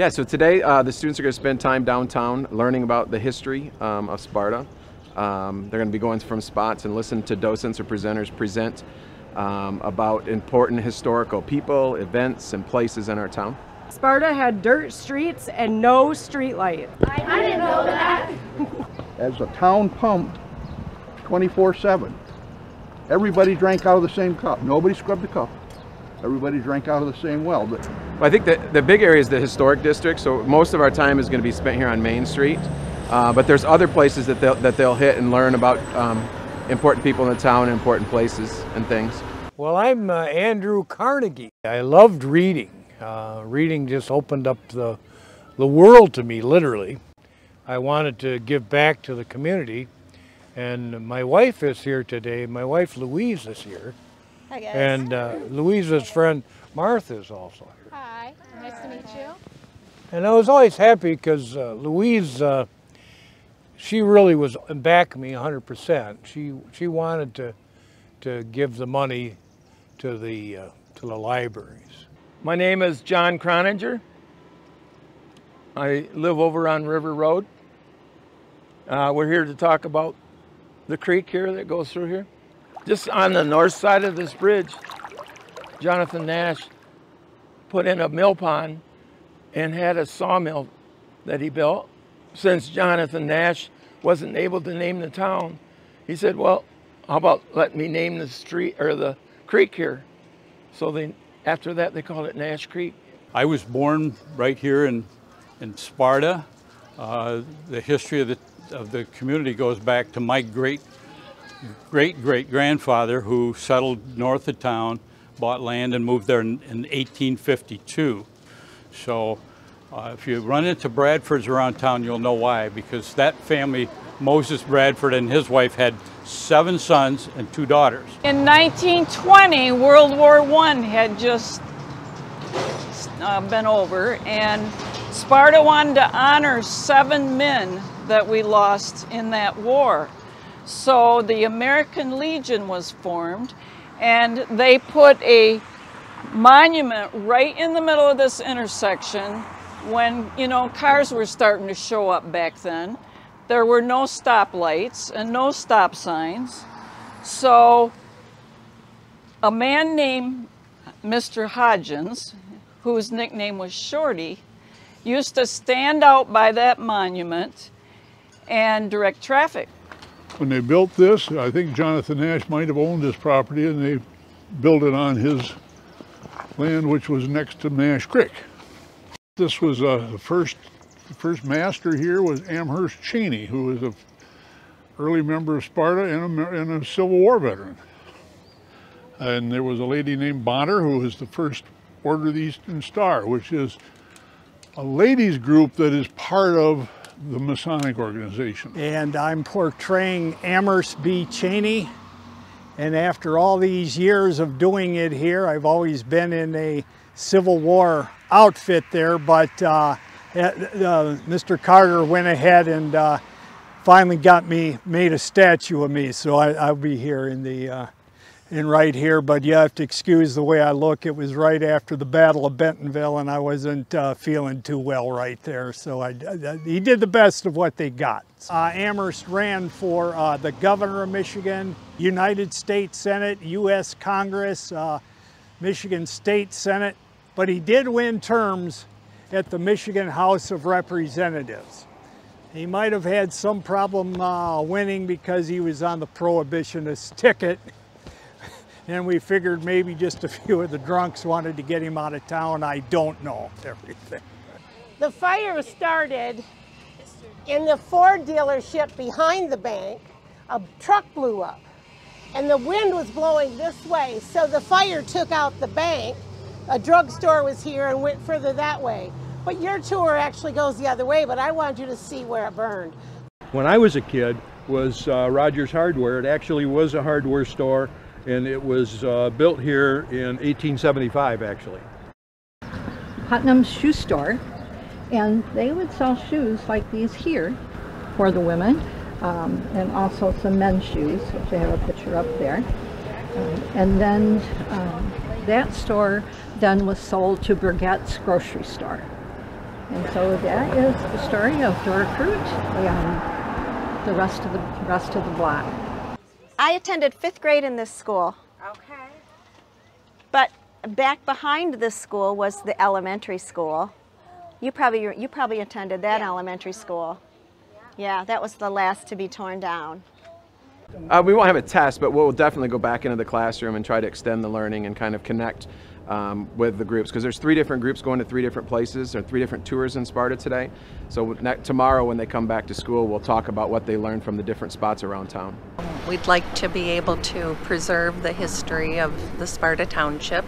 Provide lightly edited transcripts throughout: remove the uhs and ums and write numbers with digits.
Yeah, so today the students are going to spend time downtown learning about the history of Sparta. They're going to be going from spots and listen to docents or presenters present about important historical people, events, and places in our town. Sparta had dirt streets and no street light. I didn't know that. As a town pumped 24/7. Everybody drank out of the same cup. Nobody scrubbed the cup. Everybody drank out of the same well. Well, I think that the big area is the historic district, so most of our time is going to be spent here on Main Street. But there's other places that they'll hit and learn about important people in the town and important places and things. Well, I'm Andrew Carnege. I loved reading. Reading just opened up the world to me, literally. I wanted to give back to the community, and my wife is here today. My wife Louise is here. Hi guys. And Louise's friend Martha is also here. Hi, nice to meet you. And I was always happy because Louise, she really was back me 100%. She wanted to give the money to the libraries. My name is John Croninger. I live over on River Road. We're here to talk about the creek here that goes through here. Just on the north side of this bridge, Jonathan Nash put in a mill pond and had a sawmill that he built. Since Jonathan Nash wasn't able to name the town, he said, well, how about let me name the street or the creek here? So after that, they called it Nash Creek. I was born right here in Sparta. The history of the community goes back to my great-great-grandfather, who settled north of town, bought land and moved there in 1852. So if you run into Bradfords around town, you'll know why, because that family, Moses Bradford and his wife, had 7 sons and 2 daughters. In 1920, World War I had just been over, and Sparta wanted to honor 7 men that we lost in that war. So the American Legion was formed, and they put a monument right in the middle of this intersection when, you know, cars were starting to show up back then. There were no stoplights and no stop signs. So a man named Mr. Hodgins, whose nickname was Shorty, used to stand out by that monument and direct traffic. When they built this, I think Jonathan Nash might have owned this property, and they built it on his land, which was next to Nash Creek. This was the first master here was Amherst Cheney, who was an early member of Sparta and a Civil War veteran. And there was a lady named Bonner, who was the first Order of the Eastern Star, which is a ladies group that is part of the Masonic organization. And I'm portraying Amherst B. Cheney. And after all these years of doing it here, I've always been in a Civil War outfit there, but Mr. Carter went ahead and finally made a statue of me. So I'll be here in right here, but you have to excuse the way I look. It was right after the Battle of Bentonville, and I wasn't feeling too well right there. So he did the best of what they got. Amherst ran for the governor of Michigan, United States Senate, U.S. Congress, Michigan State Senate, but he did win terms at the Michigan House of Representatives. He might have had some problem winning because he was on the prohibitionist ticket. And we figured maybe just a few of the drunks wanted to get him out of town. I don't know everything. The fire started in the Ford dealership behind the bank. A truck blew up, and the wind was blowing this way, so the fire took out the bank. A drugstore was here and went further that way. But your tour actually goes the other way, but I wanted you to see where it burned. When I was a kid, was Rogers Hardware. It actually was a hardware store, and it was built here in 1875, actually. Putnam's shoe store, and they would sell shoes like these here for the women, and also some men's shoes, which I have a picture up there. And then that store then was sold to Burgett's grocery store. And so that is the story of the recruit and the rest of the block. I attended 5th grade in this school. Okay. But back behind this school was the elementary school. You probably attended that elementary school. Yeah, that was the last to be torn down. We won't have a test, but we'll definitely go back into the classroom and try to extend the learning and kind of connect with the groups, because there's 3 different groups going to 3 different places, or 3 different tours in Sparta today. So tomorrow when they come back to school, we'll talk about what they learned from the different spots around town. We'd like to be able to preserve the history of the Sparta Township.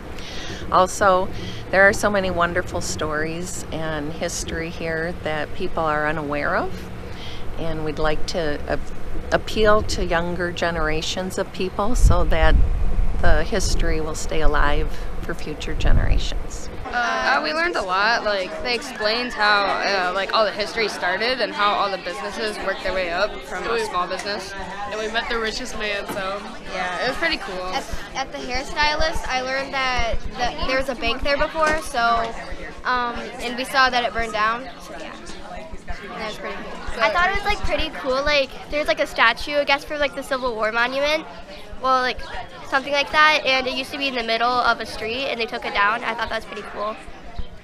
Also, there are so many wonderful stories and history here that people are unaware of, and we'd like to appeal to younger generations of people so that the history will stay alive for future generations. We learned a lot. Like, they explained how like all the history started and how all the businesses worked their way up from a small business. And we met the richest man, so yeah, it was pretty cool. At the hairstylist, I learned that there was a bank there before, so and we saw that it burned down. So yeah, that was pretty cool. I thought it was like pretty cool. Like there's like a statue, I guess, for like the Civil War monument. Well, like something like that, and it used to be in the middle of a street, and they took it down. I thought that was pretty cool.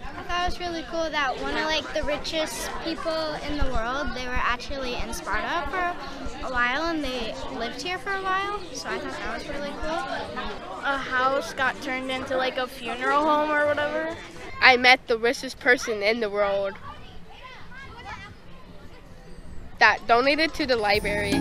I thought it was really cool that one of like the richest people in the world, they were actually in Sparta for a while, and they lived here for a while. So I thought that was really cool. A house got turned into like a funeral home or whatever. I met the richest person in the world that donated to the library.